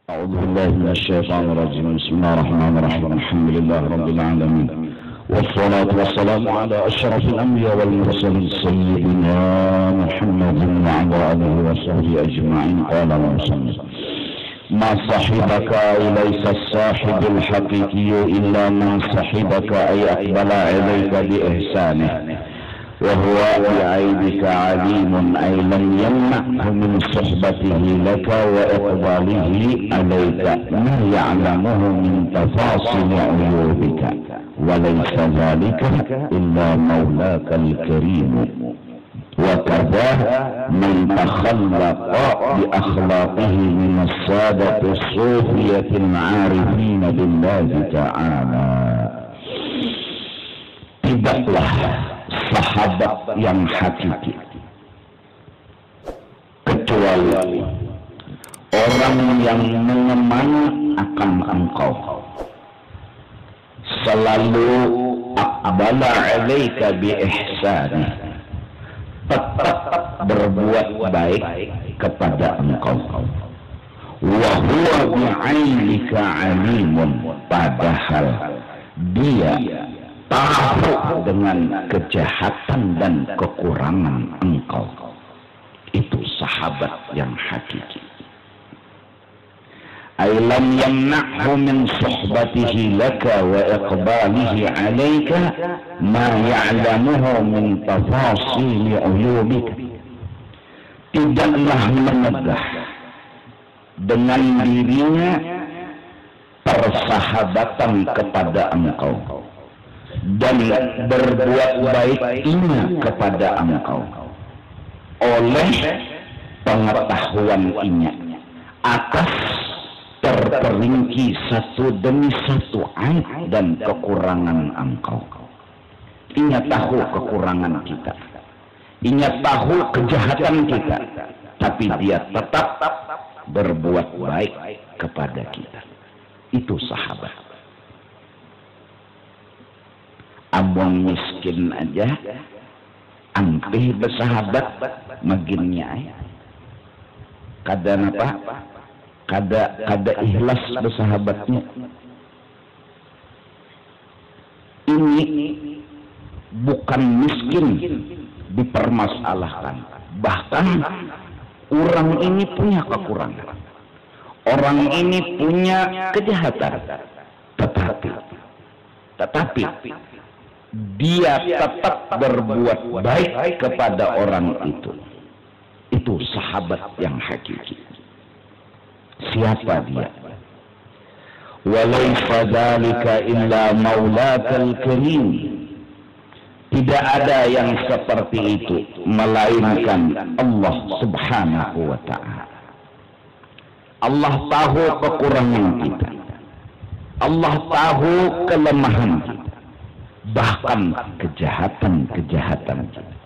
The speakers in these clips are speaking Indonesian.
أعوذ بالله من الشيطان الرجيم. بسم الله الرحمن الرحيم. الحمد لله رب العالمين، والصلاة والسلام على أشرف الأنبياء والمرسلين سيدنا محمد وعلى آله وصحبه أجمعين. قال المصنف: ما صحبك أي ليس الصاحب الحقيقي إلا من صحبك أي أقبل إليك بإحسانه، وهو بعيبك عليم أي لم يمنعه من صحبته لك وإقباله عليك ما يعلمه من تفاصيل عيوبك، وليس ذلك إلا مولاك الكريم. وكذا من تخلق بأخلاقه من السادة الصوفية العارفين بالله تعالى. Tidaklah sahabat yang hakiki kecuali orang yang mengemang akan engkau, selalu aqbala alaika bi ihsani, tetap berbuat baik kepada engkau. Wa huwa bi'ailika alimun, padahal dia tahu dengan kejahatan dan kekurangan engkau. Itu sahabat yang hakiki. Ay lam yamna'hu min suhbatihi laka wa iqbalihi alayka ma ya'lamuhu min tafasili uyubika. Tidaklah menegah dengan dirinya persahabatan kepada engkau dan berbuat baiknya kepada engkau oleh pengetahuan inya atas terperinci satu demi satu aib dan kekurangan engkau. Inya tahu kekurangan kita, inya tahu kejahatan kita, tapi dia tetap berbuat baik kepada kita. Itu sahabat. Abang miskin aja antih bersahabat maginnya kada apa kada ikhlas bersahabatnya. Ini bukan miskin dipermasalahkan, bahkan orang ini punya kekurangan, orang ini punya kejahatan, tetapi dia tetap berbuat baik kepada orang itu. Itu sahabat yang hakiki. Siapa dia? Walaysa dzalika illa maulakal karim. Tidak ada yang seperti itu melainkan Allah Subhanahu wa ta'ala. Allah tahu kekurangan kita, Allah tahu kelemahan kita, bahkan kejahatan-kejahatan kita.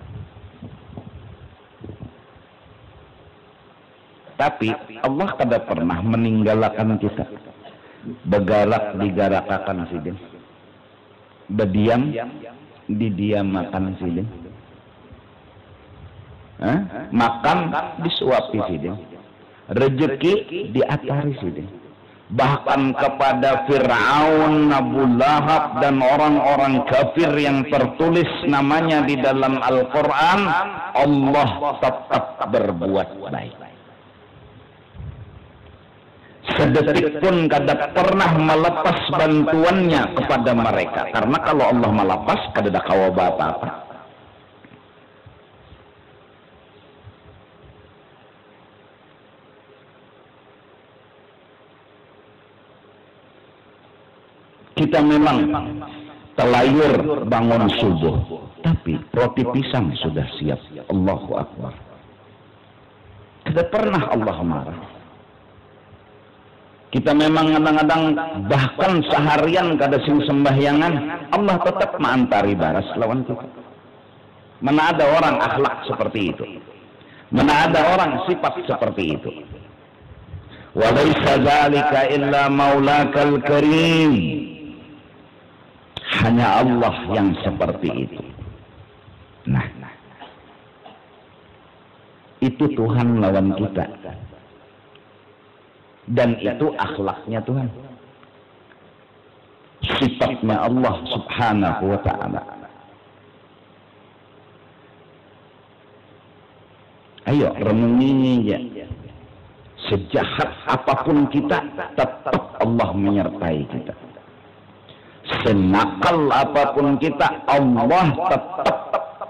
Tapi Allah kada pernah meninggalkan kita. Begalak digarakakan sidin, berdiam didiamakan sidin, makan disuapi sidin, rezeki diatari sidin. Bahkan kepada Fir'aun, Abu Lahab dan orang-orang kafir yang tertulis namanya di dalam Al-Quran, Allah tetap berbuat baik. Sedetik pun kada pernah melepas bantuannya kepada mereka, karena kalau Allah melepas kada ada kawaba apa-apa. Kita memang telayur bangun subuh, tapi roti pisang sudah siap. Allahu Akbar. Tidak pernah Allah marah. Kita memang kadang-kadang bahkan seharian kada sing sembahyangan, Allah tetap mengantari baras lawan kita. Mana ada orang akhlak seperti itu? Mana ada orang sifat seperti itu? Walaysa dzalika illa maulakal karim. Hanya Allah yang seperti itu. Nah, itu Tuhan lawan kita. Dan itu akhlaknya Tuhan, sifatnya Allah subhanahu wa ta'ala. Ayo renungi ya, sejahat apapun kita tetap Allah menyertai kita, senakal apapun kita Allah tetap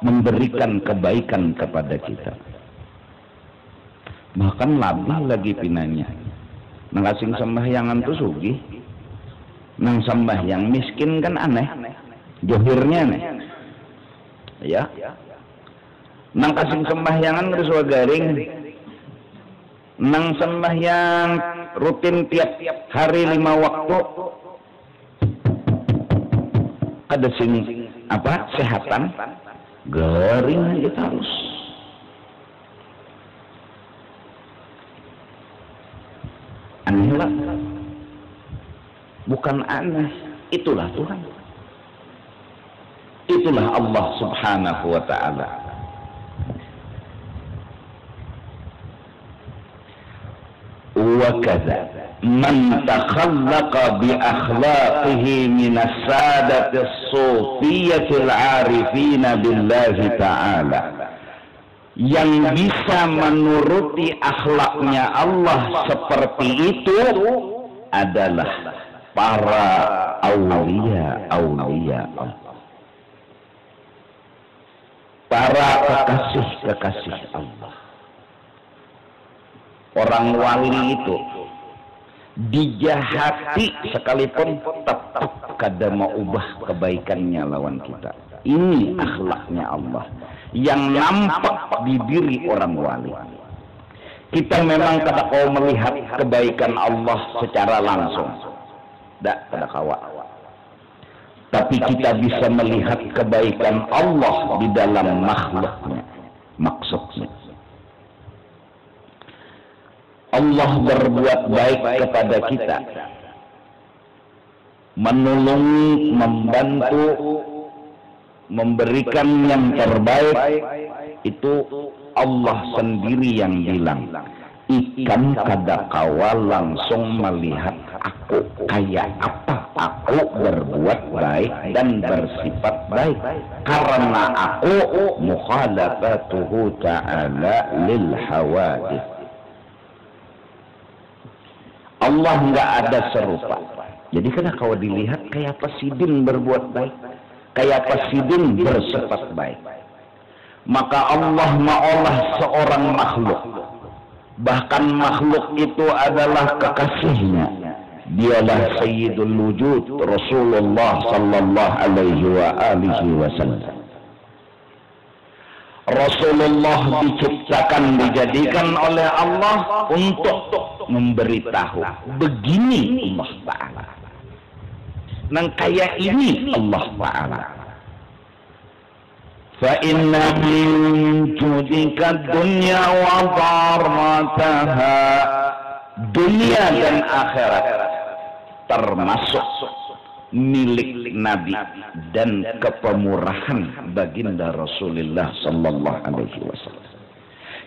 memberikan kebaikan kepada kita. Bahkan lebih lagi pinanya nang kasing sembahyangan tuh sugih, nang sembahyang miskin kan aneh, johirnya aneh ya. Nang kasing sembahyangan terus garing, nang sembahyang rutin tiap hari 5 waktu, ada sing apa sehatan garing aja terus. Aneh lah, bukan aneh, itulah Tuhan, itulah Allah subhanahu wa ta'ala. Wa kadza man takhallaqa bi akhlaqihi min as-sadati as-sufiyyati al-'arifina billahi ta'ala, yang bisa menuruti akhlaknya Allah seperti itu adalah para aulia Allah, para kekasih Allah. Orang wali itu dijahati sekalipun tetap kada mau ubah kebaikannya lawan kita. Ini akhlaknya Allah yang nampak di diri orang wali. Kita memang kada mau melihat kebaikan Allah secara langsung, tidak kada kawa. Tapi kita bisa melihat kebaikan Allah di dalam makhluknya, maksudnya. Allah berbuat baik kepada kita, menolongi, membantu, memberikan yang terbaik. Itu Allah sendiri yang bilang, ikan kada kawa langsung melihat aku kayak apa aku berbuat baik dan bersifat baik, karena aku mukhalafatuhu ta'ala lil hawadith. Allah nggak ada serupa. Jadi karena kalau dilihat kayak apa sidin berbuat baik, kayak apa sidin bersifat baik, maka Allah maulah seorang makhluk, bahkan makhluk itu adalah kekasihnya. Dialah Sayyidul Wujud Rasulullah sallallahu alaihi wasallam. Rasulullah diciptakan, dijadikan oleh Allah untuk memberitahu begini Allah Ta'ala, nang kayak ini Allah Ta'ala. Fa inna min judika dunya wa dharrataha, dunia dan akhirat termasuk milik Nabi dan kepemurahan baginda Rasulullah sallallahu alaihi wasallam.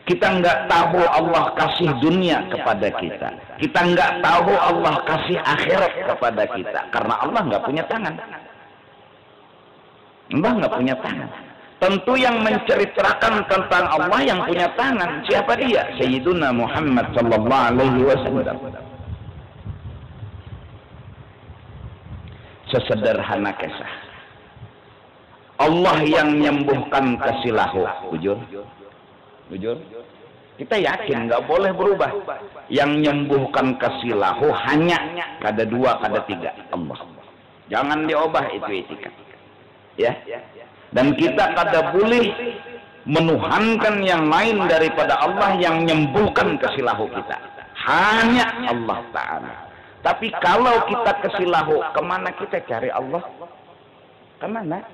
Kita nggak tahu Allah kasih dunia kepada kita, kita nggak tahu Allah kasih akhirat kepada kita, karena Allah nggak punya tangan. Allah nggak punya tangan. Tentu yang menceritakan tentang Allah yang punya tangan, siapa dia? Sayyiduna Muhammad sallallahu alaihi wasallam. Sesederhana kisah, Allah yang menyembuhkan kasilahu. Jujur, kita yakin nggak boleh berubah. Yang menyembuhkan kasilahu hanya kada dua, kada tiga, Allah. Jangan diubah, itu etika. Ya. Dan kita kada boleh menuhankan yang lain daripada Allah yang menyembuhkan kasilahu kita. Hanya Allah Ta'ala. Tapi kalau kita kesilahu, kemana kita cari Allah? Kemana?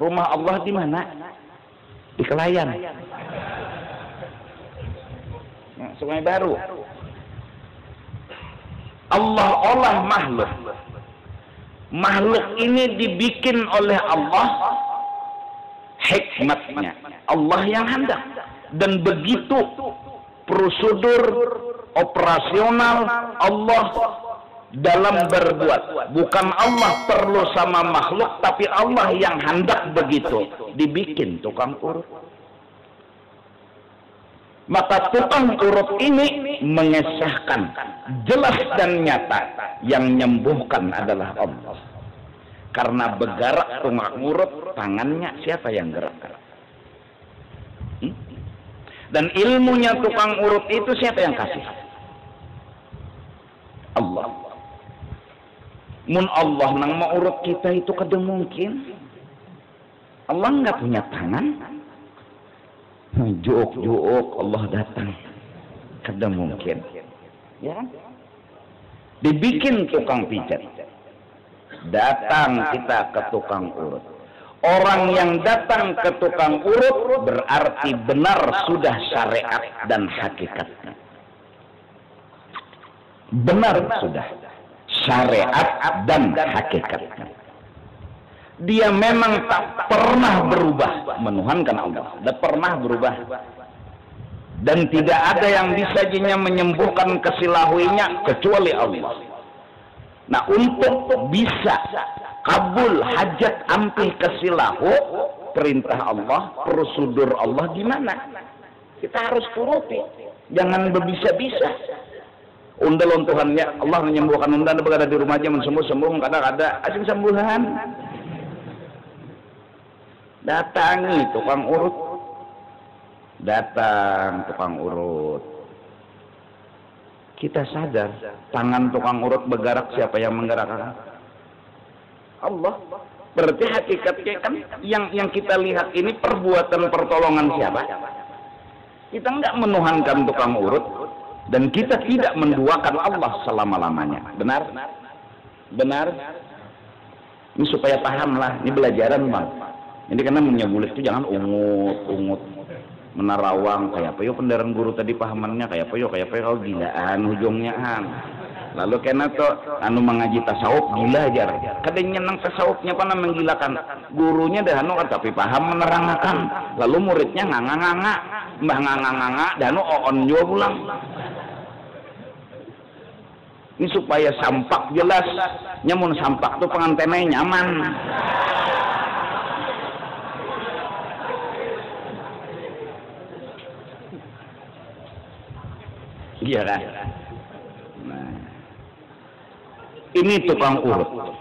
Rumah Allah di mana? Di Kelayan. Nah, Sungai Baru. Allah olah makhluk. Makhluk ini dibikin oleh Allah, hikmatnya Allah yang hendak. Dan begitu prosedur operasional Allah dalam berbuat. Bukan Allah perlu sama makhluk, tapi Allah yang hendak begitu. Dibikin tukang urut. Maka tukang urut ini mengesahkan jelas dan nyata yang menyembuhkan adalah Allah. Karena bergerak tukang urut, tangannya siapa yang gerakkan? Dan ilmunya tukang urut itu siapa yang kasih? Allah. Mun Allah nang mau urut kita itu kada mungkin. Allah nggak punya tangan. Juuk Allah datang, kada mungkin. Ya, dibikin tukang pijat. Datang kita ke tukang urut. Orang yang datang ke tukang urut berarti benar sudah syariat dan hakikatnya. Benar sudah syariat dan hakikatnya. Dia memang tak pernah berubah, menuhankan Allah, tak pernah berubah. Dan tidak ada yang bisa menyembuhkan kesilahuinya kecuali Allah. Nah, untuk bisa kabul hajat ampih kesilahu, perintah Allah, prosedur Allah gimana? Kita harus turuti, jangan berbisa-bisa. Undal Tuhannya Allah menyembuhkan undang berada di rumah aja mensembuh-sembuh, kadang-kadang asing sembuhan. Datangi tukang urut. Datang tukang urut. Kita sadar tangan tukang urut bergerak, siapa yang menggerakkan? Allah. Berarti hakikatnya kan yang kita lihat ini perbuatan pertolongan siapa? Kita enggak menuhankan tukang urut dan kita tidak menduakan Allah selama-lamanya. Benar? Benar? Ini supaya paham lah, ini belajaran bang. Ini karena menyabulit itu jangan ungut menarawang kayak apa yo pendaran guru tadi pahamannya kayak apa yo kalau gilaan ujungnya kan. Lalu kena tuh anu mengaji tasawuf gila aja. Kadang nyenang tasawufnya pana menggilakan. Gurunya dah anu kan tapi paham menerangkan. Lalu muridnya nganga-nganga, mbah nganga-nganga dan anu oon juga pulang. Ini supaya sampak jelas. Nyamun sampak tuh pengantennya nyaman. Iya kan? Nah, ini tukang urut.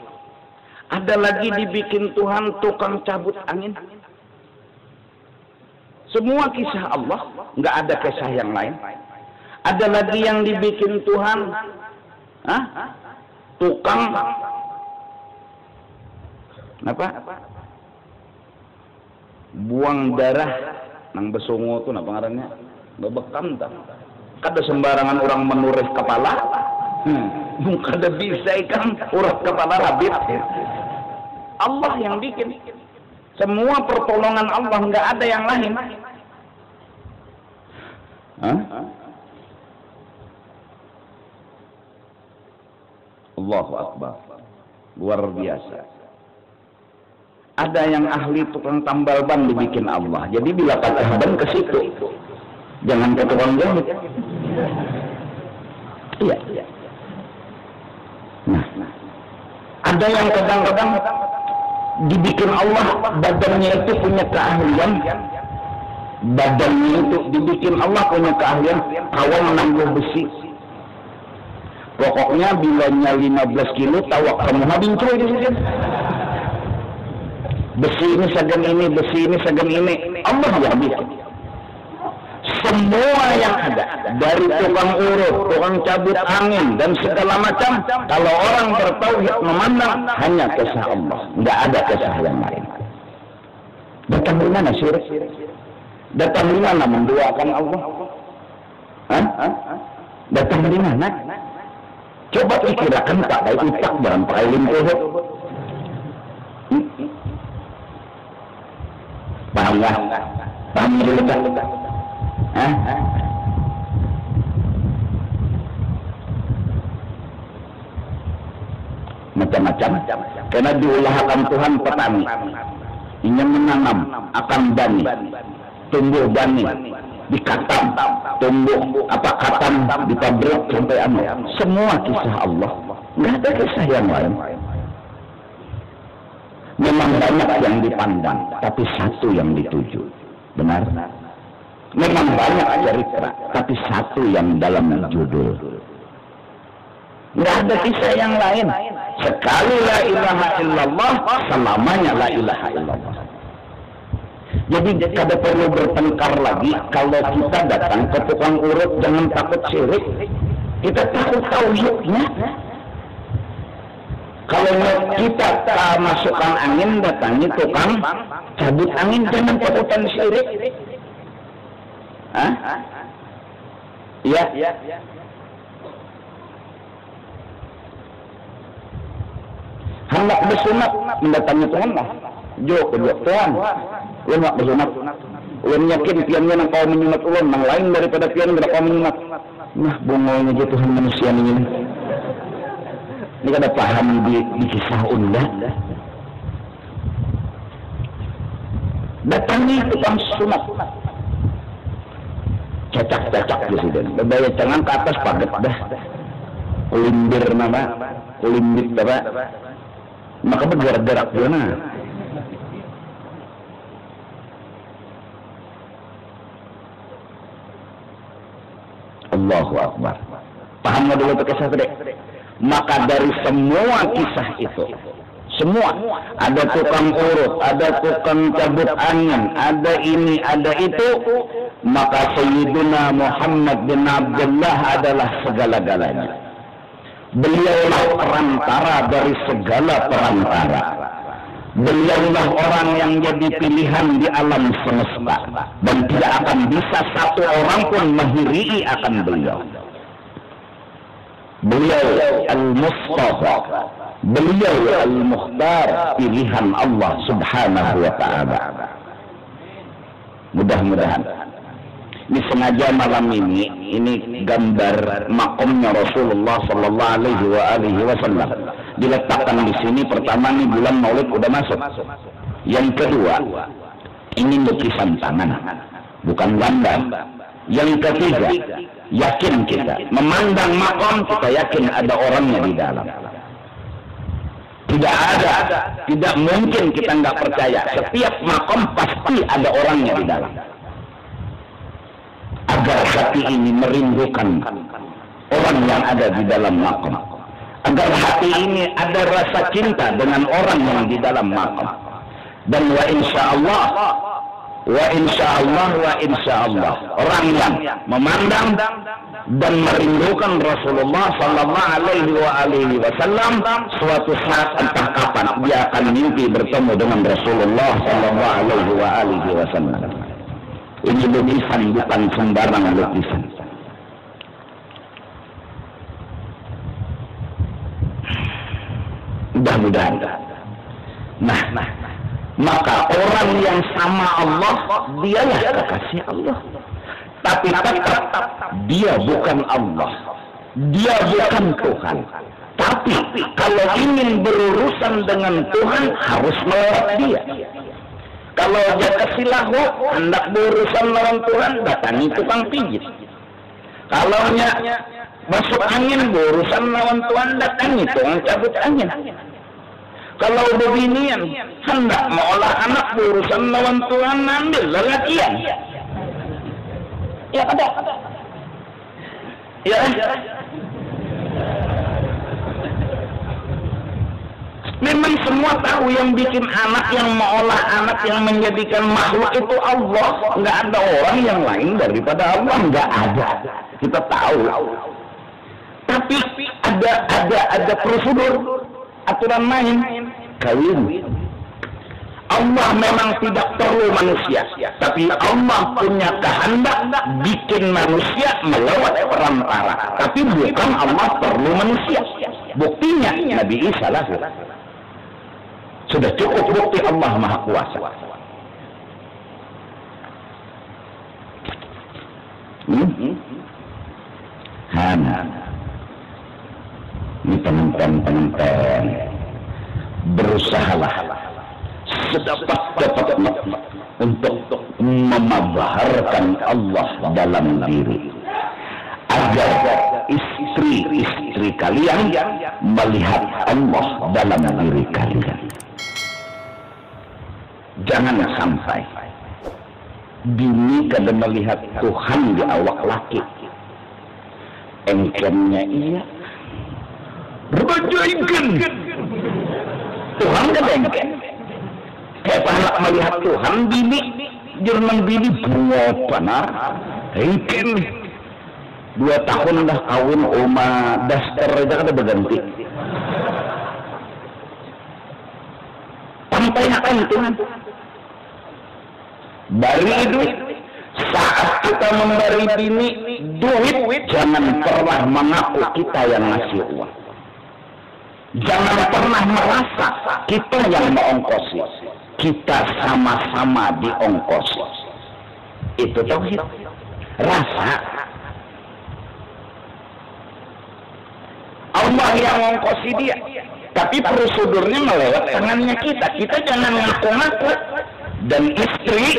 Ada lagi dibikin Tuhan tukang cabut angin. Semua kisah Allah, nggak ada kisah yang lain. Ada lagi yang dibikin Tuhan, tukang apa? Buang darah nang besongo tuh napa ngarannya? Bebekam tak? Kada sembarangan orang menuris kepala, kada bisa ikan urat kepala rabit. Allah yang bikin. Semua pertolongan Allah, nggak ada yang lain. Allahu Akbar, luar biasa. Ada yang ahli tukang tambal ban dibikin Allah. Jadi bila patah ban ke situ. Jangan ke tukang jahit. Iya. Nah, ada yang kadang-kadang dibikin Allah badannya itu punya keahlian. Badannya itu dibikin Allah punya keahlian kawal menangguh besi. Pokoknya bilanya 15 kilo tawak kamu habincoy di sini. Besi ini segan ini, besi ini segan ini. Allah yang bikin. Semua yang ada dari tukang urut, tukang cabut angin dan segala macam, kalau orang bertauhid memandang hanya kisah Allah, nggak ada kisah yang lain. Datang dari mana syirik? Datang dari mana menduakan Allah? Datang dari mana? Coba pikirkan pakai utak dan pakai limpuh. Paham nggak? Paham dulu tak? Macam-macam. Karena diulahkan Tuhan petani. Ini menanam akan bani, tumbuh bani. dikatam, tumbuh katam di pabrik sampai semua kisah Allah. Nggak ada kisah yang lain. Memang banyak yang dipandang, tapi satu yang dituju. Benar? Memang banyak cerita, tapi satu yang dalam judul. Nggak ada kisah yang lain. Sekali la ilaha illallah, selamanya la ilaha illallah. Jadi kada perlu bertengkar lagi. Kalau kita datang ke tukang urut, jangan takut syirik. Kita takut tauhidnya. Kalau kita masukkan angin, datangi tukang cabut angin, jangan takutan syirik. Hah? Iya. Hendak bersunat mendatangi Tuhan lah. Jok Tuhan. Ulun nak bersunat. Ulun yakin piannya nang kau menyunat ulun, nang lain daripada pian nang kau menyunat. Nah, bongolnya je Tuhan manusia ini. Ini kada paham di kisah unda. Datangi tukang sunat. Cacak-cacak presiden. Berdaya tangan ke atas paget dah. Kulimbir nama. Kulimbir apa? Maka bergerak-gerak dia nah. Allahu Akbar. Paham dulu kisah tadi? Maka dari semua kisah itu, semua ada tukang urut, ada tukang cabut angin, ada ini, ada itu, maka Sayyiduna Muhammad bin Abdullah adalah segala-galanya. Beliaulah perantara dari segala perantara. Beliaulah orang yang jadi pilihan di alam semesta, dan tidak akan bisa satu orang pun menghiri akan beliau. Beliau Al-Mustafa, beliau Al-Mukhtar, pilihan Allah Subhanahu wa ta'ala. Mudah-mudahan ini sengaja malam ini gambar makomnya Rasulullah sallallahu alaihi wasallam diletakkan di sini. Pertama nih, bulan Maulid udah masuk. Yang kedua, ini lukisan tangan, bukan gambar. Yang ketiga, yakin kita memandang makom, kita yakin ada orangnya di dalam. Tidak ada, tidak mungkin kita nggak percaya. Setiap makom pasti ada orangnya di dalam. Agar hati ini merindukan orang yang ada di dalam makom. Agar hati ini ada rasa cinta dengan orang yang di dalam makom. Dan wa insya Allah orang yang memandang dan merindukan Rasulullah sallallahu alaihi wasallam, suatu saat entah kapan dia akan mimpi bertemu dengan Rasulullah sallallahu alaihi wasallam. Ini lukisan, bukan sembarang lukisan. Mudah-mudahan. Nah, maka orang yang sama Allah, dialah kekasih Allah. Tapi tetap dia bukan Allah, dia bukan Tuhan. Tapi kalau ingin berurusan dengan Tuhan, harus melewat dia. Kalau dia kesilahu, hendak berurusan lawan Tuhan, datangi tukang pijit. Kalau masuk angin, berurusan lawan Tuhan, datangi tukang cabut angin. Kalau beginian, hendak mengolah anak, berurusan lawan Tuhan, ambil lelakian. Ya ada. Ya. Memang semua tahu yang bikin anak, yang mengolah anak, yang menjadikan makhluk itu Allah. Nggak ada orang yang lain daripada Allah, nggak ada. Kita tahu. Tapi ada prosedur, aturan main, kawin. Allah memang tidak perlu manusia, tapi Allah punya kehendak bikin manusia melewat perantara. Tapi bukan Allah perlu manusia. Buktinya Nabi Isa lahir. Sudah cukup bukti Allah Maha Kuasa. Ini penonton-penonton, berusahalah sedapat-dapatnya untuk memabaharkan Allah dalam diri, agar istri-istri kalian melihat Allah dalam diri kalian. Jangan sampai bini kada melihat Tuhan di awak laki. Engkennya iya, berbaju engken. Tuhan kada engken. Kayak pahala melihat Tuhan bini, Jerman bini buat panar. Engken 2 tahun dah kawin, oma daster aja kada berganti. Tampaikan Tuhan. Bari duit. Saat kita memberi bini duit, jangan pernah mengaku kita yang ngasih uang. Jangan pernah merasa kita yang mengongkosi. Kita sama-sama diongkosi. Itu tauhid. Rasa Allah yang mengongkosi dia, tapi prosedurnya melewat tangannya kita. Kita jangan ngaku-ngaku. Dan istri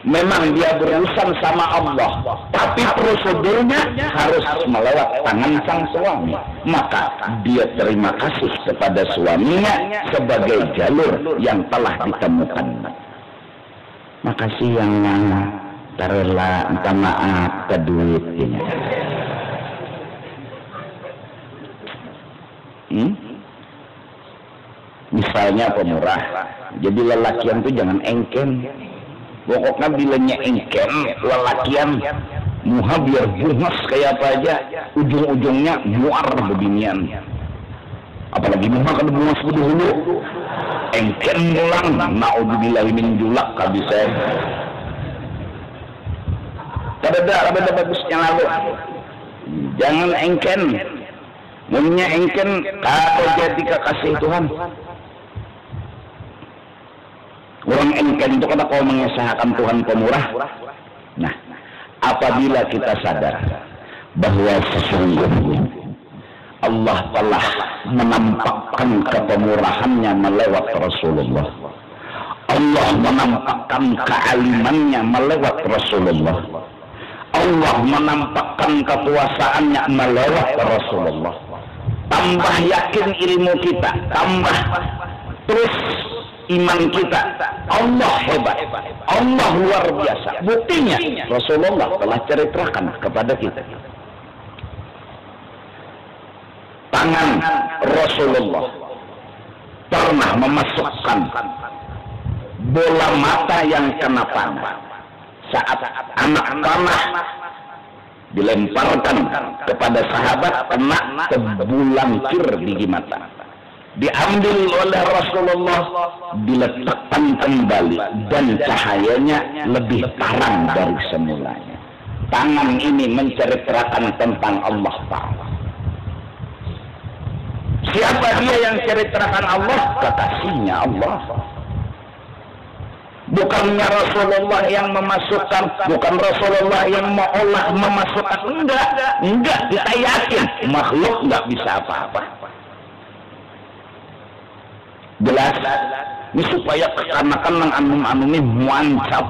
memang dia berurusan sama Allah, tapi prosedurnya harus melewat tangan sang suami. Maka dia terima kasih kepada suaminya sebagai jalur yang telah ditemukan. Makasih yang terela, minta maaf ke duitnya. Misalnya pemurah, jadi lelakian itu jangan engken. Pokoknya bilanya engken, lelakian muha biar bungas kayak apa aja, ujung-ujungnya muar beginian. Apalagi muha kan bungas dulu, engken mulang, naudzubillahi min julak kabisa. Kada bagusnya lalu. Jangan engken. Mungnya engken kau jadi kekasih Tuhan. Orang engken itu kata kau mengesahkan Tuhan pemurah. Nah, apabila kita sadar bahwa sesungguhnya Allah telah menampakkan kepemurahannya melewat Rasulullah, Allah menampakkan kealimannya melewat Rasulullah, Allah menampakkan kekuasaannya melewat Rasulullah. Tambah yakin ilmu kita, tambah terus iman kita. Allah hebat, Allah luar biasa. Buktinya Rasulullah telah ceritakan kepada kita. Tangan Rasulullah pernah memasukkan bola mata yang kena panah saat anak panah dilemparkan kepada sahabat, kena terbulangkir di mata. Diambil oleh Rasulullah, diletakkan kembali, dan cahayanya lebih terang dari semulanya. Tangan ini menceritakan tentang Allah Ta'ala. Siapa dia yang ceritakan Allah? Kekasihnya Allah. Bukannya Rasulullah yang memasukkan, bukan Rasulullah yang mengolah memasukkan. Enggak, kita yakin makhluk enggak bisa apa-apa. Jelas, ini supaya kekanakan nang anum-anumi muancap.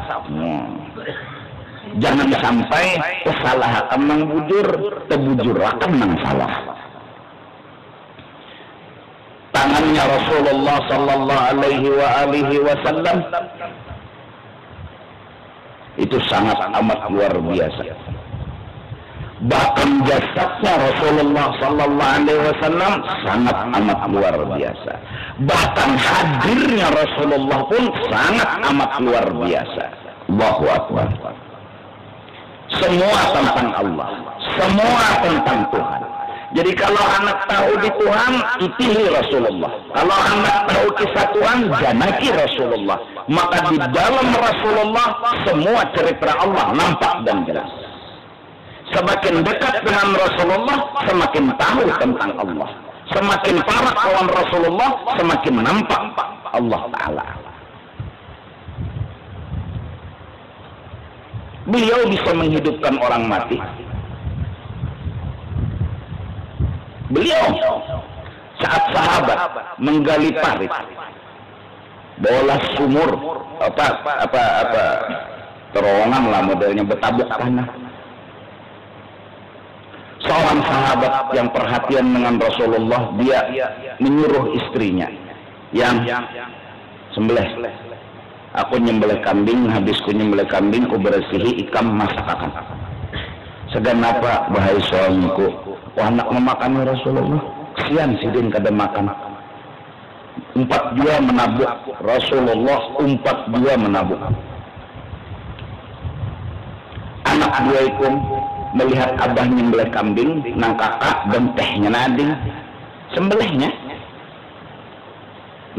Jangan sampai kesalahan nang bujur, tebujurakan nang salah. Tangannya Rasulullah sallallahu alaihi wasallam itu sangat amat luar biasa. Bahkan jasadnya Rasulullah sallallahu alaihi wasallam sangat amat luar biasa. Bahkan hadirnya Rasulullah pun sangat amat luar biasa. Allahu Akbar. Semua tentang Allah, semua tentang Tuhan. Jadi kalau anak tahu di Tuhan, itihi Rasulullah. Kalau anak tahu kisah Tuhan, janaki Rasulullah. Maka di dalam Rasulullah semua cerita Allah nampak dan jelas. Semakin dekat dengan Rasulullah, semakin tahu tentang Allah. Semakin parah kawan Rasulullah, semakin nampak Allah Ta'ala. Beliau bisa menghidupkan orang mati. Beliau saat sahabat menggali parit bola sumur, apa terowongan lah modelnya, bertabuk tanah. Seorang sahabat yang perhatian dengan Rasulullah, dia menyuruh istrinya yang sembelih. Aku nyembelih kambing, habisku nyembelih kambing, ku bersihi ikam masakan. Segan apa bahaya suamiku, anak memakan Rasulullah, kesian sidin kada makan. 4 jua menabuk Rasulullah, 4 jua menabuk. Anak dua ikum melihat abah nyembelih kambing, nang kakak dan tehnya nading sembelihnya.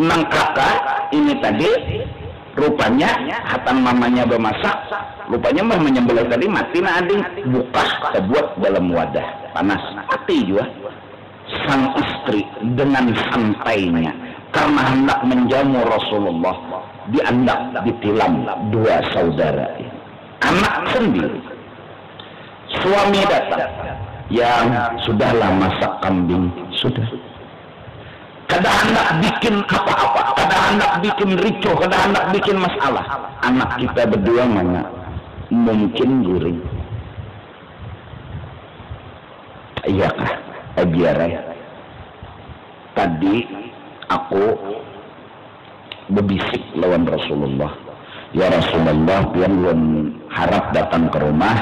Nang kakak ini tadi rupanya hatan mamanya bermasak, rupanya mah menyembelih tadi mati nading, buka terbuat dalam wadah panas. Hati juga sang istri dengan santainya karena hendak menjamu Rasulullah, diandak ditilam 2 saudara, anak sendiri. Suami datang, yang sudahlah masak kambing, sudah. Kada hendak bikin apa-apa, kada hendak bikin ricuh, kada hendak bikin masalah. Anak kita berdua mana mungkin guring. Iyakah, biarai. Tadi aku berbisik lawan Rasulullah. Ya Rasulullah, pian belum harap datang ke rumah,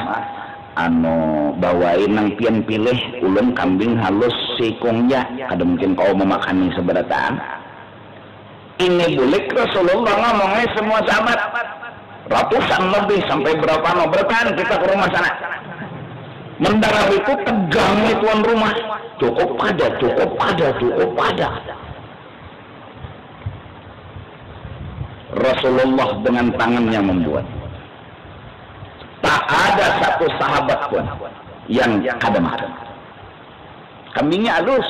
bawain nang pian pilih ulun kambing halus sikungnya, kada mungkin kau memakani seberataan. Ini bulik Rasulullah ngomongnya semua sahabat ratusan lebih, sampai berapaan kita ke rumah sana. Mendarat itu tegang nih tuan rumah, cukup ada. Rasulullah dengan tangannya membuat. Tak ada satu sahabat pun yang kada makan. Kambingnya halus.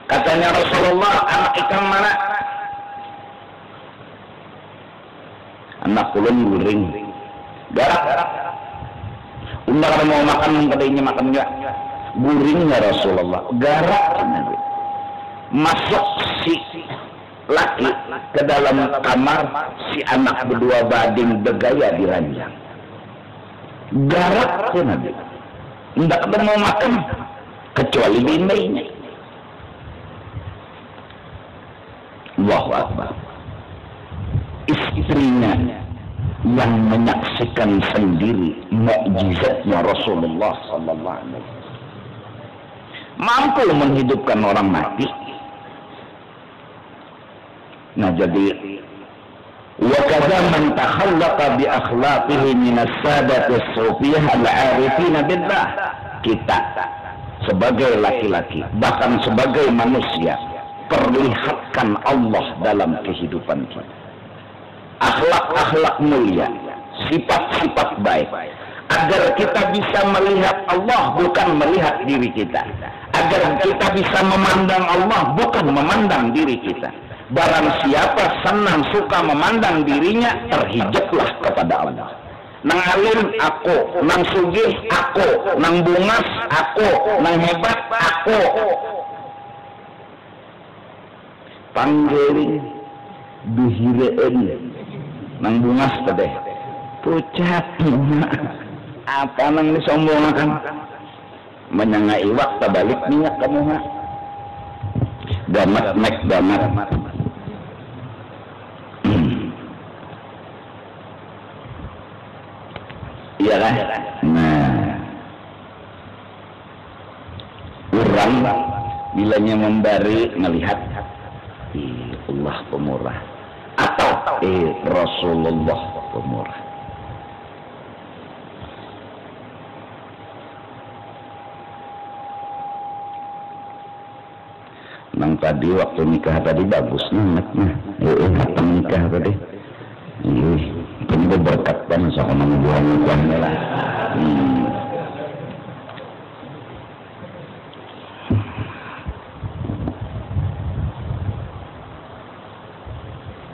Katanya Rasulullah, anak ikan mana? Anak ulun guring. Garak. Undang mau makan, kadainya makan juga. Guringnya Rasulullah. Garak. Masuk si laki ke dalam kamar, si anak berdua bading bergaya di ranjang. Garak ya Nabi, tidak ada mau makan kecuali bindainya. Allahu Akbar. Istrinya yang menyaksikan sendiri mukjizatnya Rasulullah sallallahu alaihi wasallam, mampu menghidupkan orang mati. Nah jadi وَكَذَا مَنْ تَخَلَّقَ بِأَخْلَاقِهِ مِنَ السَّادَةِ الصُّوفِيَّةِ الْعَارِفِينَ بِاللَّهِ. Kita sebagai laki-laki, bahkan sebagai manusia, perlihatkan Allah dalam kehidupan kita. Akhlak-akhlak mulia, sifat-sifat baik, agar kita bisa melihat Allah bukan melihat diri kita, agar kita bisa memandang Allah bukan memandang diri kita. Barang siapa senang suka memandang dirinya, terhijablah kepada Allah. Nang alim aku, nang sugih aku, nang bungas aku, nang hebat aku. Panggiling duhireen nang bungas tadi. Pucat apa nang disombongkan? Menyangai iwak tabalik minyak kamu ha. Damat mek damat. Iya kan? Nah, orang bilanya memberi melihat Allah pemurah atau Rasulullah pemurah. Nang tadi waktu nikah tadi bagus anaknya, hatang nikah tadi. Ini berkat banget sama buah-buahnya lah.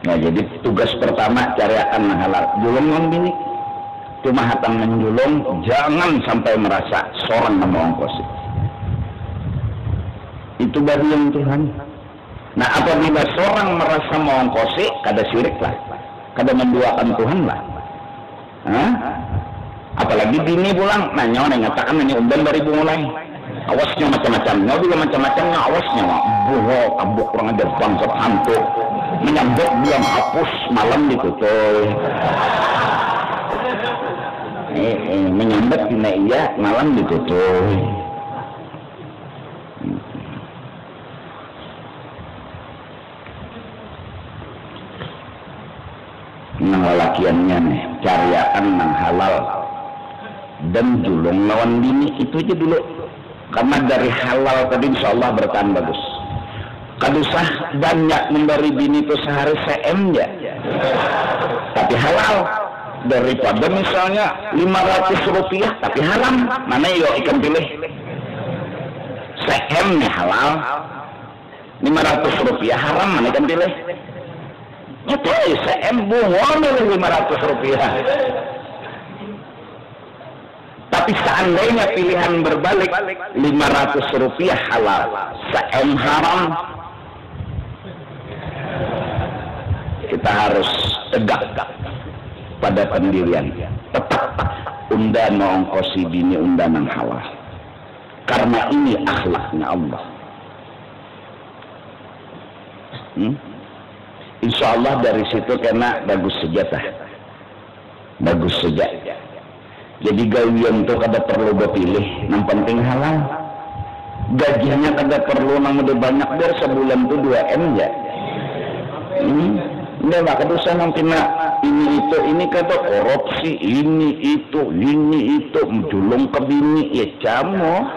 Nah jadi tugas pertama cari akan halal. Julung membini, cuma hatang menjulung, jangan sampai merasa seorang nama ongkos. Itu baru yang Tuhan. Nah, apabila seorang merasa mengongkosi, kada syirik lah, kada menduakan Tuhan lah. Hah? Apalagi bini pulang, nanya orang ngatakan nanya umban dari mulai. Awasnya macam-macamnya, juga macam-macamnya awasnya. Buho, kabuk kurang ada bangsat hantu. Menyambut diam hapus malam ditutup. Menyambut dina iya malam ditutup. Nang lalakiannya nih, cariakan nang halal dan julung lawan bini itu aja dulu. Karena dari halal tadi insya Allah bertahan bagus. Kadusah banyak memberi bini itu sehari CM ya, tapi halal. Daripada misalnya 500 rupiah tapi haram, mana yuk ikan pilih CM nih halal, 500 rupiah haram, mana ikan pilih itu CM buang dari 500 rupiah. Tapi seandainya pilihan berbalik, 500 rupiah halal, CM haram, kita harus tegak pada pendirian. Tetap unda mengongkosi bini undangan halal, karena ini akhlaknya Allah. Insya Allah dari situ kena bagus saja, bagus saja. Jadi gawian tuh kada perlu berpilih, yang penting halal. Gajinya kada perlu nang udah banyak, biar sebulan tuh 2M ya. Udah lah kedusa nanti nak ini itu, ini kata korupsi, ini itu menjulung ke bini ya camu.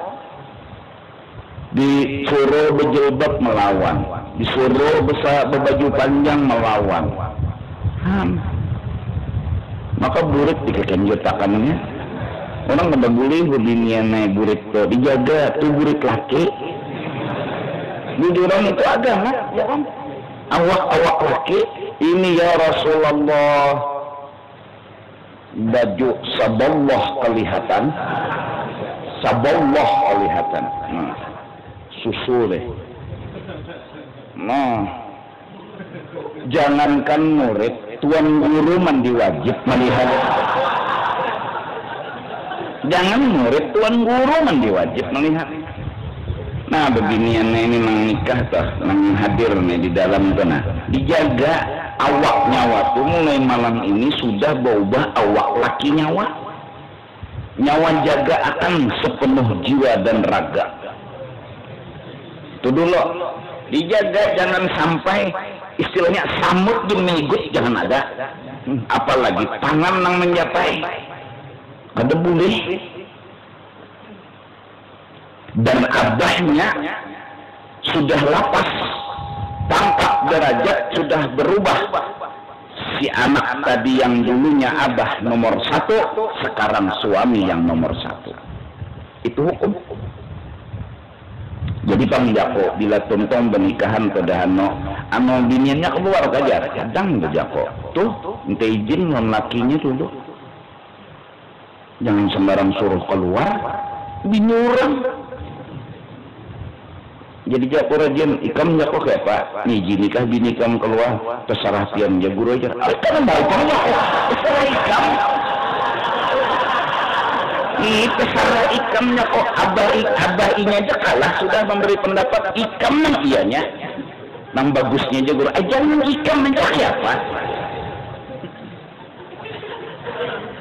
Disuruh berjilbab melawan, disuruh berbaju panjang melawan. Maka burik dikekenjutakannya. Orang kada boleh binian naik burik tuh dijaga tuh burik laki. Bujuran itu agama, ya kan? Awak laki ini ya Rasulullah, baju saballah kelihatan, susul deh. Nah, jangankan murid, tuan guru mandi wajib melihat. Jangan murid, tuan guru mandi wajib melihat. Nah, beginiannya ini nang nikah tuh, nang hadir nih di dalam tuh, nah dijaga awak nyawa tuh mulai malam ini sudah berubah awak laki nyawa. Nyawa jaga akan sepenuh jiwa dan raga. Itu dulu dijaga, jangan sampai istilahnya samut dimegut, jangan ada. Apalagi tangan nang menjapai, kada boleh. Dan abahnya sudah lapas, pangkat derajat sudah berubah. Si anak tadi yang dulunya abah nomor 1, sekarang suami yang nomor 1. Itu hukum. Jadi pangjako bila tuntong benikahan pedahano anu biniannya keluar kajar cadang bejako tuh minta izin non lakinya dulu, jangan sembarang suruh keluar bini orang. Jadi jako rajin ikam jako kayak pak nih nikah bini ikam keluar terserah tiam ya guru aja kan mau terserah ikam. Terserah ikamnya kok abainya aja kalah sudah memberi pendapat ikam nang ianya nang bagusnya aja guru jangan ikam mencari apa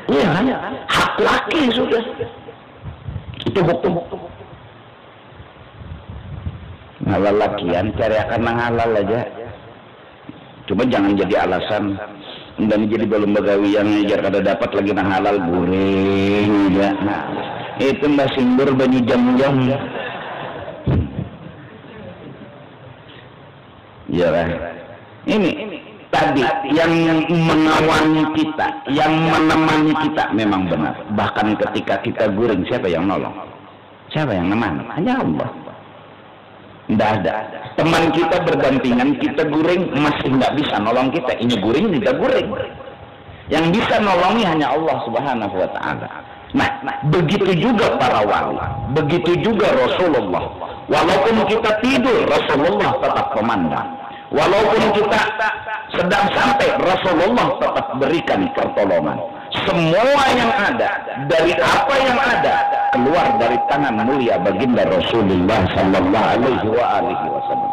iya kan hak laki sudah itu hukum. Halal lakian cari akan nang halal aja, cuma jangan jadi alasan dan jadi belum begawi yang ngejar kada dapat lagi nang halal guring ya. Nah, itu mbak simbur banyu jam-jam ya lah. Ini tadi yang mengawani kita, yang menemani kita memang benar. Bahkan ketika kita guring, siapa yang nolong? Siapa yang nemani? Hanya Allah. Tidak ada teman kita berdampingan, kita guring masih tidak bisa nolong kita. Ini guring tidak guring, yang bisa nolongi hanya Allah Subhanahu wa Ta'ala. Nah, begitu juga para wali, begitu juga Rasulullah. Walaupun kita tidur, Rasulullah tetap memandang. Walaupun kita sedang sampai, Rasulullah tetap berikan pertolongan. Semua yang ada, dari apa yang ada, keluar dari tangan mulia baginda Rasulullah sallallahu alaihi wasallam.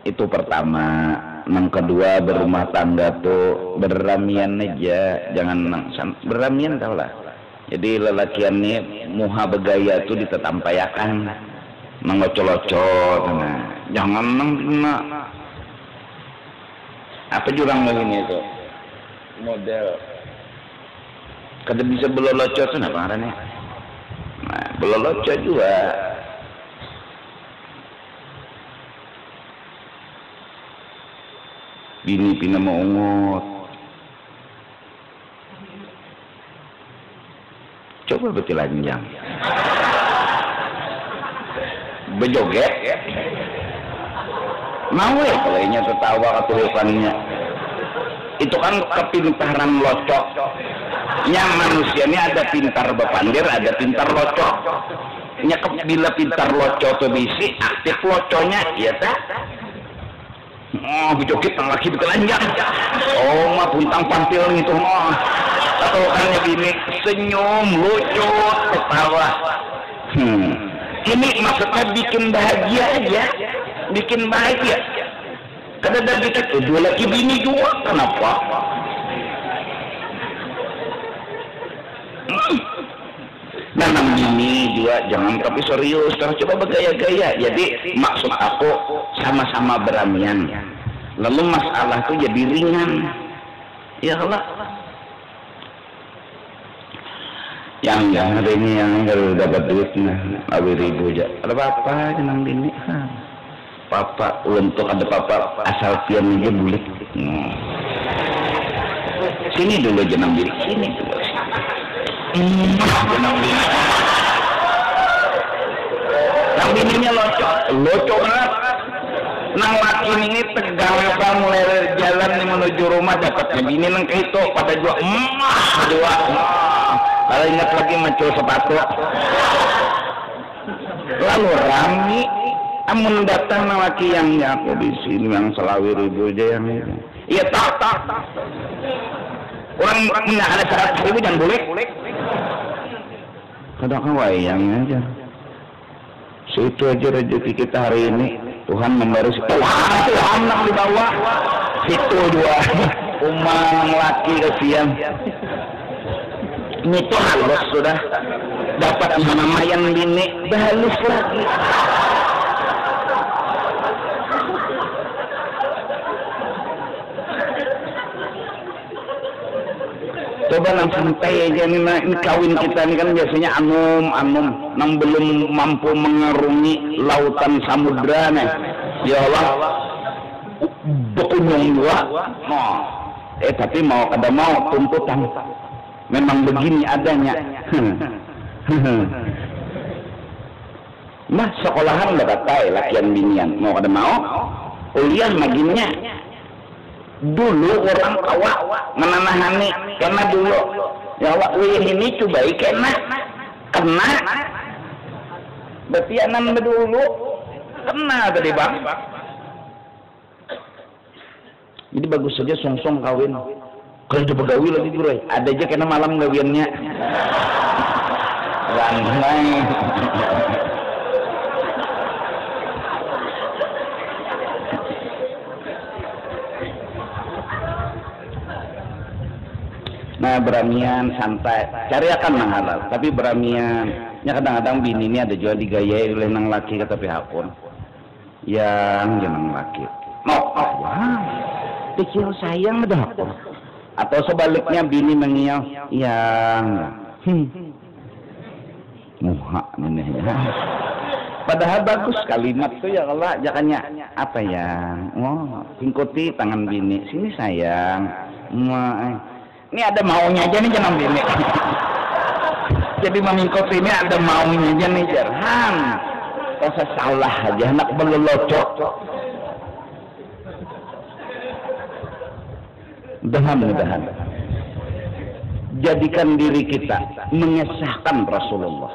Itu pertama. Yang kedua, berumah tangga tuh beramian aja, jangan beramian tau lah. Jadi lelakiannya muha begaya tuh ditetampayakan, mengocol-ocol, jangan apa jurang begini itu model kada bisa beloloco tuh apa arahnya. Nah, beloloco juga. Bini pina maungot. Coba betul lanjang. Bejoget. Mau ya kayaknya tertawa ketulisannya. Itu kan kepintaran locok. Yang manusia ini ada pintar bepandir, ada pintar locok. Nyakep bila pintar locok tuh bisi, aktif loconya, iya tak? Oh, bejoget lagi betelanjang. Oh, mah puntang pantil gitu mah. Atau hanya bini senyum, lucu, ketawa. Ini maksudnya bikin bahagia aja, bikin bahagia. Kada ada kita dua laki bini juga, kenapa? Nanam bini juga jangan tapi serius, terus coba bergaya-gaya. Jadi maksud aku sama-sama beramian. Lalu masalah tuh jadi ringan. Ya Allah. Yang hari ini yang kalau dapat duit nah, lebih ribu aja. Ada apa jenang bini? Papa untuk ada papa asal pian aja boleh. Sini dulu jenang bini. Sini dulu. Jenang bini. Nang bininya locok banget. Nang laki ini tegang apa mulai jalan nih menuju rumah dapatnya bini nang itu pada dua kalau ingat lagi macul sepatu lalu rami amun datang nang laki yang aku di sini yang selawi ribu aja yang ini iya tak orang punya ada 100.000 jangan boleh kadang wayangnya aja situ aja rezeki kita hari ini Tuhan memberi Tuhan nak dibawa situ dua umang laki kesian ini tuh halus sudah dapat namanya bini halus lagi coba nang santai aja nih ini kawin kita nih kan biasanya anum nang belum mampu mengarungi lautan samudra nih ya Allah bekunjung dua tapi mau kada mau tuntutan memang begini adanya mah sekolahan udah katai lakian binian mau kada mau kuliah maginnya dulu orang kawa menanahani karena dulu ya Allah ini coba kena berarti anan dulu kena tadi bang jadi bagus saja song-song kawin kalau coba gawi lagi bro ada aja kena malam gawiannya lantai nah beramian santai cari akan nang halal tapi beramian nya kadang-kadang bini ini ada juga digayai oleh nang laki kata pihak pun yang jenang laki mau pikir sayang dah atau sebaliknya bini mengiau yang muha ini padahal bagus kalimat tuh ya Allah jangannya apa ya singkuti tangan bini sini sayang ini ada maunya aja nih jangan bini jadi mengikuti ini ada maunya aja nih jarang rasa salah aja anak belelocok mudah-mudahan jadikan diri kita mengesahkan Rasulullah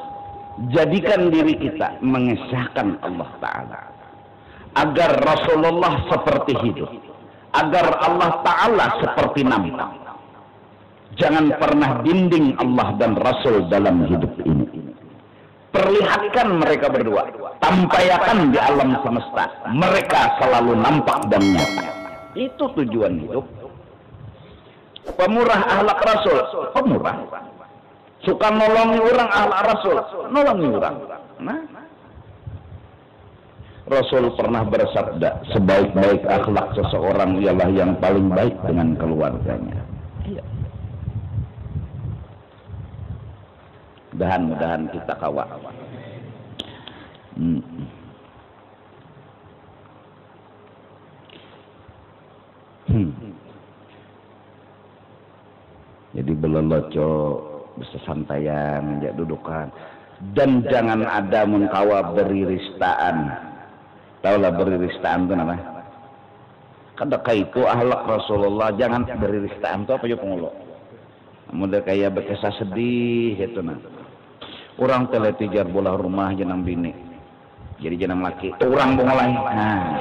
Jadikan diri kita mengesahkan Allah Ta'ala, agar Rasulullah seperti hidup, agar Allah Ta'ala seperti nampak. Jangan pernah dinding Allah dan Rasul dalam hidup ini. Perlihatkan mereka berdua, tampaikan di alam semesta, mereka selalu nampak dan nyata. Itu tujuan hidup. Pemurah akhlak Rasul, pemurah. Suka nolongi orang akhlak Rasul, nolongi orang. Nah, Rasul pernah bersabda, sebaik-baik akhlak seseorang ialah yang paling baik dengan keluarganya. Iya. Mudahan kita kawal. Jadi beloloco bersesantaian, ya dudukan, dan jangan ada mengkawa beriristaan. Taulah beriristaan itu namanya. Kadang itu akhlak Rasulullah, jangan beriristaan itu apa ya pengulo. Mudah kayak berkesah sedih itu nah. Orang teletijar bola rumah jenang bini, jadi jenang laki. Orang bongolai. Nah,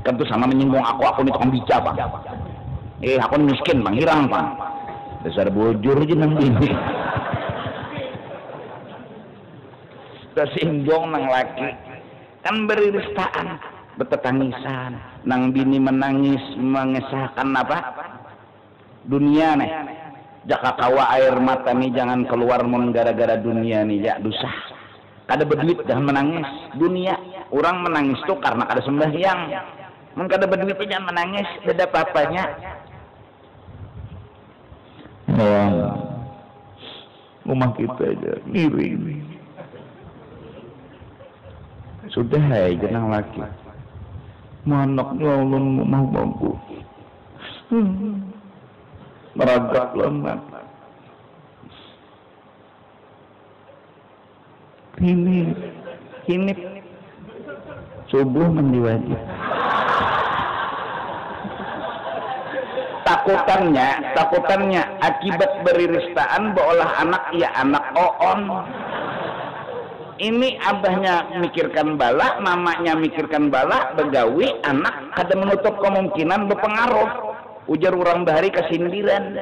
kan tuh sama menyinggung aku ini tukang bica bang. Aku miskin bang, hirang bang. Dasar bujur jenang bini. Tersinggung nang laki, kan beriristaan, bertetangisan. Nang bini menangis mengesahkan apa? Dunia nih. Jaka kawa air mata nih jangan keluar mon gara-gara dunia nih ya dosa. Kada berduit jangan menangis dunia. Orang menangis tuh karena kada sembahyang. Mun kada berduit jangan menangis, beda papanya. Rumah kita aja miring. Sudah hai jenang laki. Manaknya Allah mau mampu. Meragak lemah. Ini subuh mandi wajib. Takutannya akibat beriristaan beolah anak ya anak oon. Ini abahnya mikirkan bala, mamanya mikirkan bala, begawi anak kada menutup kemungkinan berpengaruh. Ujar orang bahari kesindiran.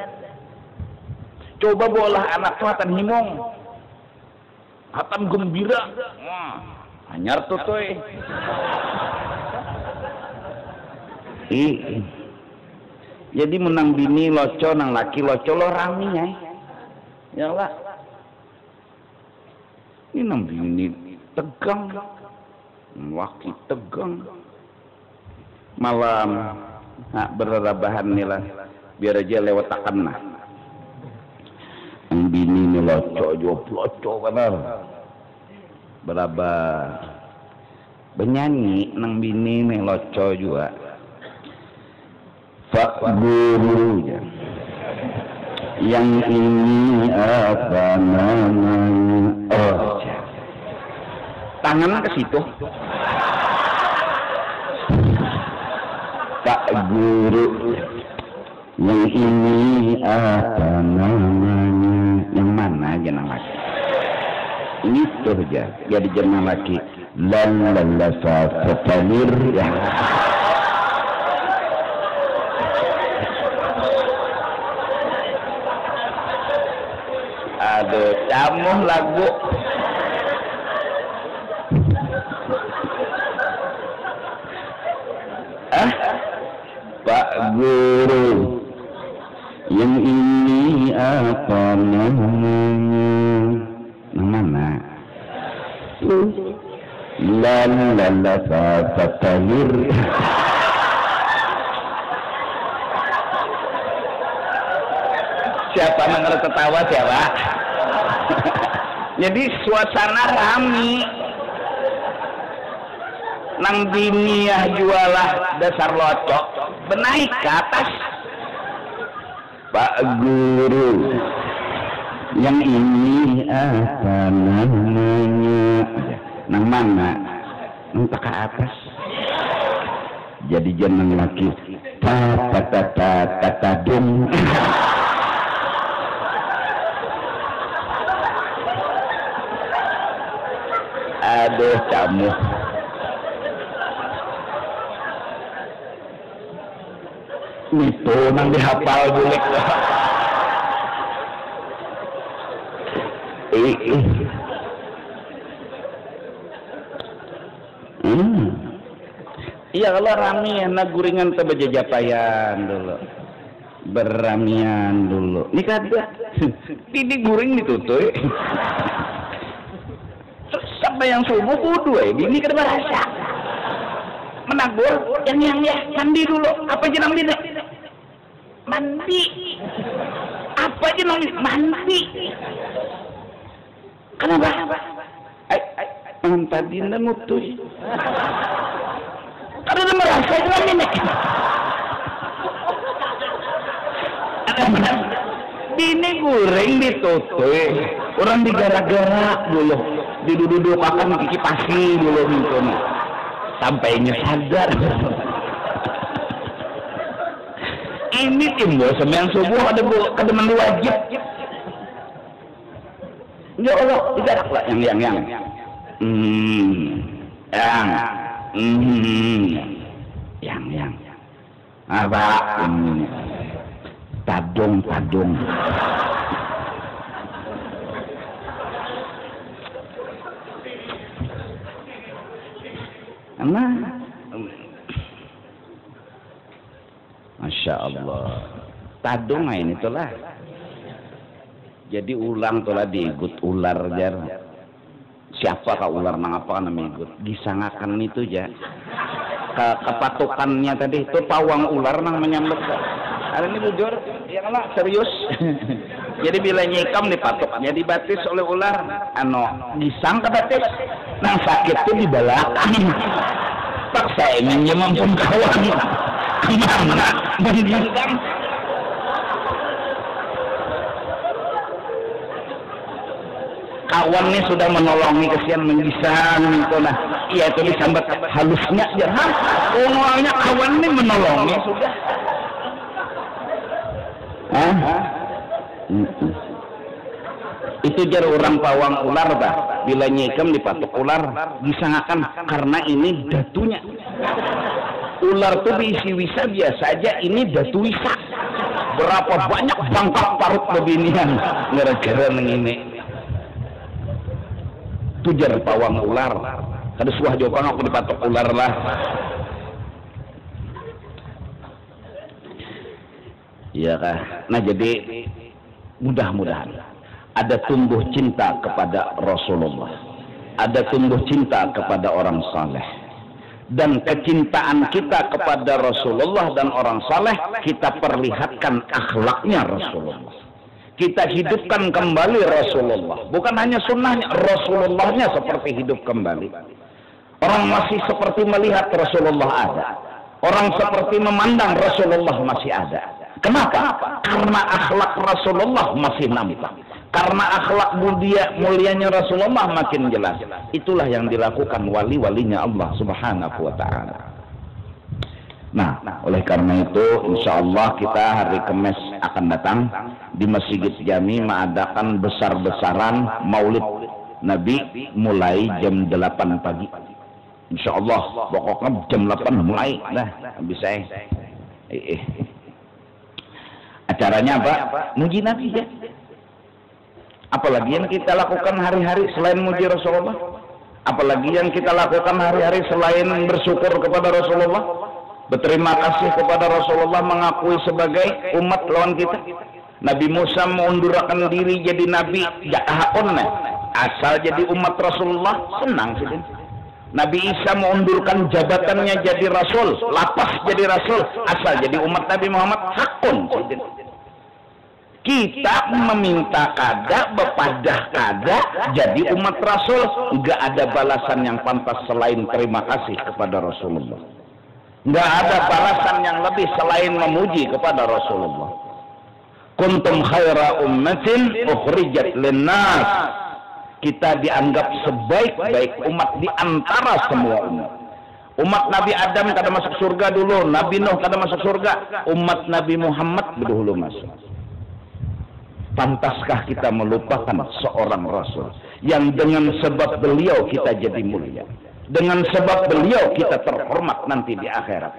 Coba bolah anak tuatan himong, hatan gembira. Anyar tutoy. Jadi menang bini loco, nang laki loco lo raminya. Ya lah. Ini nang bini tegang, laki tegang. Malam. Nah, berrabahan nih lah, biar aja lewat akan nah. Yang bini nih loco benar. Beraba benyanyi nang bini nih loco juga. Pak guru ya. Yang ini apa namanya? Oh, tangan ke situ. Pak guru, yang ini apa namanya? Yang mana jenang laki? Ini tuh aja, jadi jenang laki. Lala fatamir ya. Aduh, camuh lagu. Pak guru, yang ini apa namanya? Mana? Lala fatamir. Siapa mengerti tertawa siapa? Jadi suasana rami. Nang dunia jualah dasar locok, benaik ke atas. Pak guru, yang ini apa namanya? Nang mana? Nang ke atas. Jadi jeneng laki. Tata dum. Aduh, kamu. Itu nang dihafal bulik. Iya kalau ramian na guringan teh bejajapayan dulu. Beramian dulu. Ini kada. Ini guring ditutup. Terus sampai yang subuh kudu ini kada bahasa. Menagur yang ya mandi dulu. Apa aja mandi deh? Mandi. Apa aja mandi? Kenapa? Tadi ndak mutus. Karena merasa dalam ini. Bini goreng ditutup. Orang digara-gara dulu. Duduk-duduk makan kiki pasi dulu gitu. Sampainya sadar. Ini timbul sembahyang subuh ada mandi wajib. Ya Allah, tidak lah yang. Yang. Apa? Tadung. Masya Allah. Tadung ini itulah. Jadi ulang tulah diikut ular jar. Siapa kau ular mengapa kan ikut? Disangakan itu ya. Kepatukannya tadi itu pawang ular nang menyambut. Hari ini jujur, ya lah serius. Jadi bila nyikam dipatuknya dibatis oleh ular, disang kebatis. Nang sakit tuh di belakang. Tak saya ingin mampun kawan. Kemana? Menyikam. Kawan ini sudah menolongi kesian mengisang itu nah. Iya itu disambat halusnya aja. Ngomongnya kawan ini menolongi sudah. Itu jar orang pawang ular bah. Bila nyikam dipatok ular disangakan karena ini datunya. Ular tuh diisi wisa biasa aja, ini datu wisa. Berapa banyak bangkak parut bebinian gara-gara ini. Tujar pawang ular. Kada suah jopang aku dipatok ular lah. Iya kah? Nah jadi mudah-mudahan ada tumbuh cinta kepada Rasulullah, ada tumbuh cinta kepada orang saleh, dan kecintaan kita kepada Rasulullah dan orang saleh kita perlihatkan akhlaknya Rasulullah. Kita hidupkan kembali Rasulullah, bukan hanya sunnahnya, Rasulullahnya seperti hidup kembali. Orang masih seperti melihat Rasulullah ada, orang seperti memandang Rasulullah masih ada. Kenapa? Karena akhlak Rasulullah masih nampak. Karena akhlak mulianya Rasulullah makin jelas. Itulah yang dilakukan wali-walinya Allah Subhanahu wa ta'ala. Nah, oleh karena itu insya Allah kita hari Kamis akan datang di Masjid Jami mengadakan besar-besaran Maulid Nabi mulai jam 8 pagi. Insya Allah pokoknya jam 8 mulai dah bisa. Acaranya apa? Muji Nabi ya. Apalagi yang kita lakukan hari-hari selain muji Rasulullah? Apalagi yang kita lakukan hari-hari selain bersyukur kepada Rasulullah? Berterima kasih kepada Rasulullah mengakui sebagai umat lawan kita. Nabi Musa mengundurkan diri jadi nabi, asal jadi umat Rasulullah senang sih. Nabi Isa mengundurkan jabatannya jadi rasul, lapas jadi rasul, asal jadi umat Nabi Muhammad hakun. Kita meminta kada, bepadah kada, jadi umat Rasul, nggak ada balasan yang pantas selain terima kasih kepada Rasulullah. Nggak ada balasan yang lebih selain memuji kepada Rasulullah. Kuntum khaira ummatin ukhrijat linnas. Kita dianggap sebaik-baik umat di antara semua umat. Umat Nabi Adam kada masuk surga dulu, Nabi Nuh kada masuk surga, umat Nabi Muhammad dahulu masuk. Pantaskah kita melupakan seorang Rasul yang dengan sebab beliau kita jadi mulia, dengan sebab beliau kita terhormat nanti di akhirat,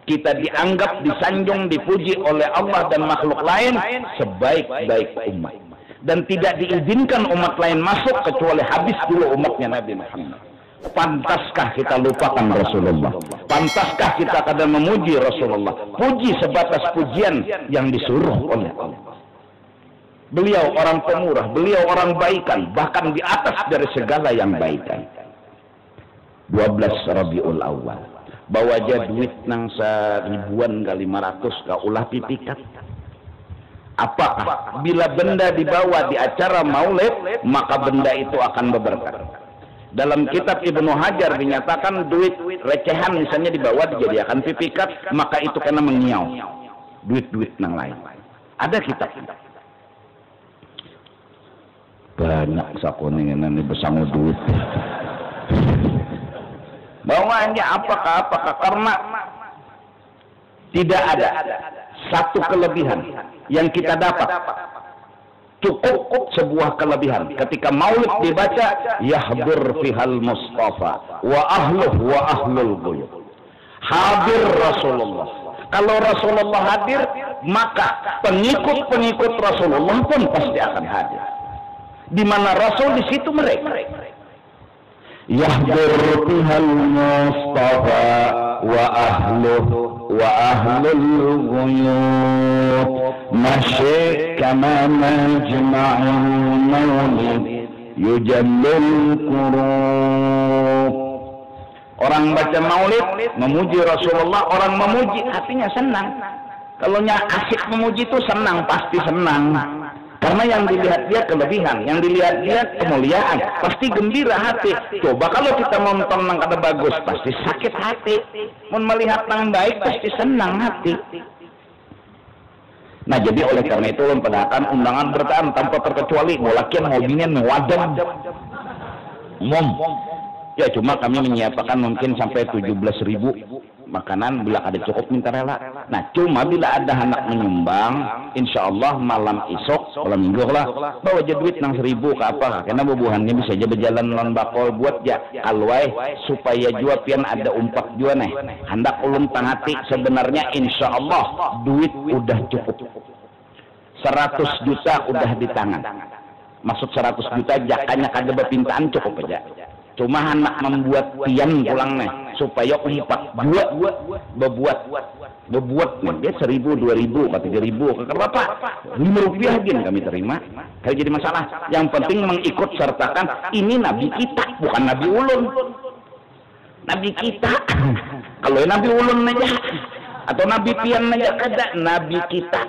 kita dianggap, disanjung, dipuji oleh Allah dan makhluk lain sebaik-baik umat, dan tidak diizinkan umat lain masuk kecuali habis dulu umatnya Nabi Muhammad. Pantaskah kita lupakan Rasulullah? Pantaskah kita kadang memuji Rasulullah? Puji sebatas pujian yang disuruh oleh Allah. Beliau orang pemurah, beliau orang baikan, bahkan di atas dari segala yang baikan. 12 Rabiul Awal, bawa aja duit nang seribuan kali 500 ka ulah pipikat. Apakah bila benda dibawa di acara maulid maka benda itu akan berberkah? Dalam kitab Ibnu Hajar dinyatakan duit recehan misalnya dibawa dijadikan pipikat, maka itu karena mengiau duit-duit nang lain. Ada kitab. Banyak sakuningan ini besangu duit. Bawaannya apakah karena tidak ada satu kelebihan yang kita dapat. Cukup sebuah kelebihan ketika maulid dibaca, yahdur fihal Mustafa wa ahlul ghuyub. Hadir Rasulullah. Kalau Rasulullah hadir, maka pengikut-pengikut Rasulullah pun pasti akan hadir. Di mana Rasul di situ mereka. Yahdur fihal Mustafa wa ahlul ghuyub. Masyi kama majma'ul maulid yujallil qurub. Orang baca maulid memuji Rasulullah, orang memuji hatinya senang. Kalau asik memuji itu senang, pasti senang. Karena yang dilihat dia kelebihan, yang dilihat dia kemuliaan, pasti gembira hati. Coba kalau kita nonton nang kada bagus, pasti sakit hati. Mun melihat nang baik, pasti senang hati. Nah, jadi oleh karena itu lempedakan undangan bertahan tanpa terkecuali, mau lakian mau binian mau wadon umum. Ya cuma kami menyiapkan mungkin sampai 17.000 makanan bila ada cukup minta rela. Nah cuma bila ada anak menyumbang, insya Allah malam isok, malam minggu lah, bawa aja duit nang 1.000 ke apa, karena bubuhannya bisa aja berjalan non bakol buat ya alwai supaya jua pian ada umpak jua nih. Hendak ulun tangati sebenarnya insya Allah duit udah cukup. 100 juta udah di tangan. Maksud 100 juta jakanya kada berpintaan cukup aja. Cuma anak membuat pian pulang nih supaya umpak bebuat nih dia 1.000, 2.000, 3.000 ke berapa 5 rupiah gini kami terima. Kalau jadi masalah yang penting mengikut sertakan ini nabi kita bukan nabi ulun, nabi kita. Kalau nabi ulun aja atau nabi pian aja kada, nabi kita.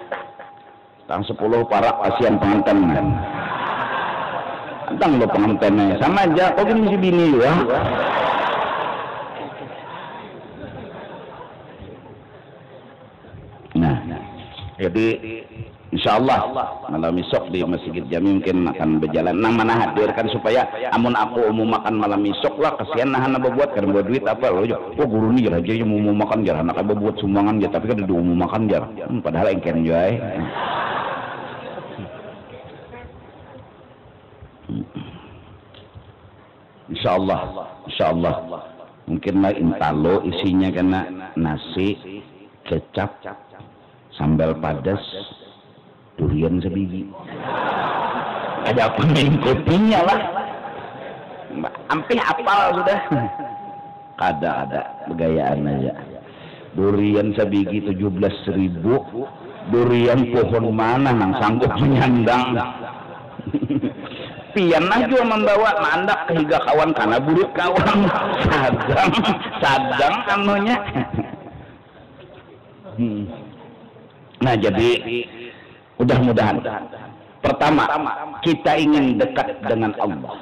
Tang 10 para kasihan pengantin. Tentang lo pengantinnya sama aja, kok gini si bini ya. Nah, jadi insya Allah malam isok di Masjid Jami mungkin akan berjalan. Nang mana hadirkan supaya amun aku umum makan malam isok lah, kasihan nah anak berbuat kan buat duit apa lo jo. Oh guru nih aja yang mau makan jar, anak berbuat sumbangan jar, tapi kan ada umum makan jar. Padahal engken joy. Insya Allah mungkin lah intalo isinya kena nasi, kecap, sambal padas, durian sebiji. Ada apa mengikutinya lah. Hampir hafal sudah. Ada begayaan aja. Durian sebiji 17.000. Durian pohon mana nang sanggup menyandang. Pian aja membawa mandak ke higa kawan karena buruk kawan sadang anunya. Nah jadi mudah-mudahan pertama kita ingin dekat dengan Allah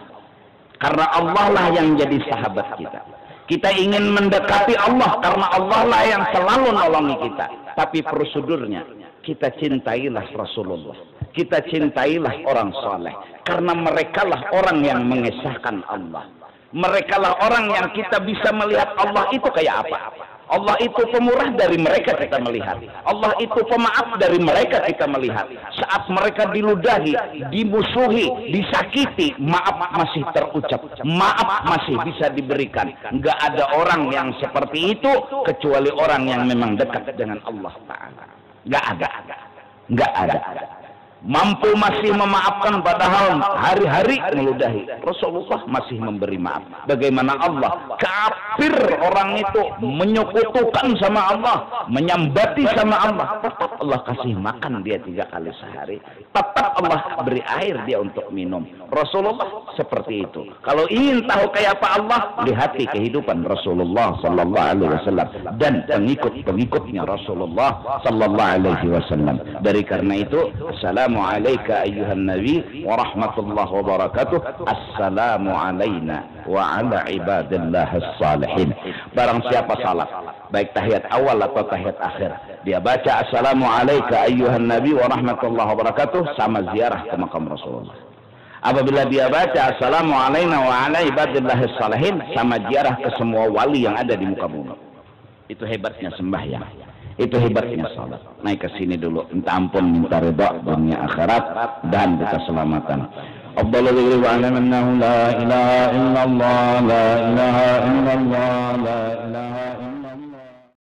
karena Allah lah yang jadi sahabat kita. Kita ingin mendekati Allah karena Allah lah yang selalu nolongi kita. Tapi prosedurnya kita cintailah Rasulullah, kita cintailah orang soleh karena merekalah orang yang mengesahkan Allah. Merekalah orang yang kita bisa melihat Allah itu kayak apa. Allah itu pemurah, dari mereka kita melihat. Allah itu pemaaf, dari mereka kita melihat. Saat mereka diludahi, dimusuhi, disakiti, maaf masih terucap, maaf masih bisa diberikan. Nggak ada orang yang seperti itu kecuali orang yang memang dekat dengan Allah Ta'ala. Nggak ada. Mampu masih memaafkan padahal hari-hari meludahi. Rasulullah masih memberi maaf. Bagaimana Allah? Kafir orang itu, menyekutukan sama Allah, menyambati sama Allah. Tetap Allah kasih makan dia 3 kali sehari. Tetap Allah beri air dia untuk minum. Rasulullah seperti itu. Kalau ingin tahu kayak apa Allah, lihati kehidupan Rasulullah sallallahu alaihi wasallam dan pengikut-pengikutnya Rasulullah sallallahu alaihi wasallam. Dari karena itu, Assalamualaikum ayyuhan nabi wa rahmatullahi wa barakatuh. Assalamu alaina wa ala ibadillahis salihin. Barang siapa salat, baik tahiyat awal atau tahiyat akhir, dia baca Assalamualaikum ayyuhan nabi wa rahmatullahi wa barakatuh, sama ziarah ke makam Rasulullah. Apabila dia baca Assalamu alaina wa ala ibadillahis salihin, sama ziarah ke semua wali yang ada di muka bumi. Itu hebatnya sembahyang. Itu hebatnya salat. Naik ke sini dulu, minta ampun, minta ridha dunia akhirat dan keselamatan. Afdhalul dzikri wa annahu la ilaha illallah, la ilaha illallah, la ilaha illallah.